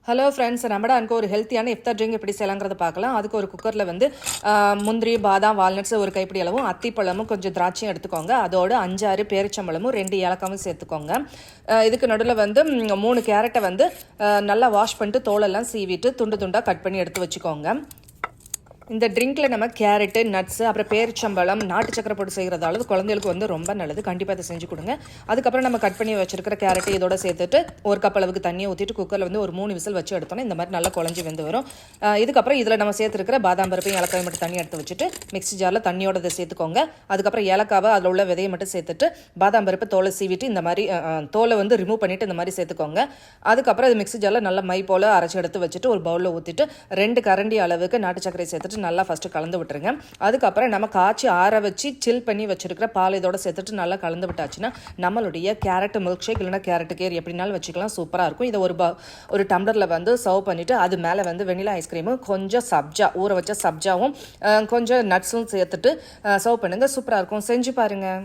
Hello friends, நம்மட அங்கே ஒரு ஹெல்த்தியான இஃப்தார் ட்ரிங்க் எப்படி செய்யலாங்கிறத பார்க்கலாம். அதுக்கு ஒரு குக்கரில் வந்து முந்திரி, பாதாம், வால்நட்ஸ் ஒரு கைப்பிடி அளவும், அத்திப்பழமும் கொஞ்சம் திராட்சையும் எடுத்துக்கோங்க. அதோடு 5-6 பேரிச்சம்பழமும் 2 ஏலக்காவும் சேர்த்துக்கோங்க. இதுக்கு நடுவில் வந்து 3 கேரட்டை வந்து நல்லா வாஷ் பண்ணிட்டு தோலெல்லாம் சீவிட்டு துண்டு துண்டாக கட் பண்ணி எடுத்து வச்சுக்கோங்க. இந்த ட்ரிங்க்கில் நம்ம கேரட்டு, நட்ஸு, அப்புறம் பேரிச்சம்பழம், நாட்டு சக்கரை போட்டு செய்கிறதால குழந்தைகளுக்கு வந்து ரொம்ப நல்லது. கண்டிப்பாக அதை செஞ்சு கொடுங்க. அதுக்கப்புறம் நம்ம கட் பண்ணி வச்சிருக்கிற கேரட்டு இதோட சேர்த்துட்டு ஒரு கப் அளவுக்கு தண்ணியை ஊற்றிட்டு குக்கரில் வந்து ஒரு 3 விசில் வச்சு எடுத்தோன்னா இந்த மாதிரி நல்லா குழஞ்சி வெந்து வரும். இதுக்கப்புறம் இதில் நம்ம சேர்த்துருக்கிற பாதாம் பருப்பையும் ஏலக்காய் மட்டும் தண்ணி எடுத்து வச்சுட்டு மிக்ஸி ஜாரில் தண்ணியோட இதை சேர்த்துக்கோங்க. அதுக்கப்புறம் ஏலக்காவை அதில் உள்ள விதையை மட்டும் சேர்த்துட்டு பாதாம் பருப்பு தோலை சீவிட்டு இந்த மாதிரி தோலை வந்து ரிமூவ் பண்ணிவிட்டு இந்த மாதிரி சேர்த்துக்கோங்க. அதுக்கப்புறம் இது மிக்ஸி ஜாரில் நல்லா மை போல் அரைச்சி எடுத்து வச்சுட்டு ஒரு பவுலில் ஊற்றிட்டு 2 கரண்டி அளவுக்கு நாட்டு சக்கரை சேர்த்துட்டு நல்லா ஃபஸ்ட்டு கலந்து விட்டுருங்க. அதுக்கப்புறம் நம்ம காய்ச்சி ஆற வச்சு சில் பண்ணி வச்சிருக்கிற பால் இதோட சேர்த்துட்டு நல்லா கலந்து விட்டாச்சுன்னா நம்மளுடைய கேரட் மில்க் ஷேக் இல்லைனா கேரட் கேர் எப்படினாலும் வச்சுக்கலாம், சூப்பராக இருக்கும். இதை ஒரு டம்ளரில் வந்து சர்வ் பண்ணிவிட்டு அது மேலே வந்து வெனிலா ஐஸ்கிரீமும் கொஞ்சம் சப்ஜா ஊற வச்ச சப்ஜாவும் கொஞ்சம் நட்ஸும் சேர்த்துட்டு சர்வ் பண்ணுங்கள். சூப்பராக இருக்கும், செஞ்சு பாருங்கள்.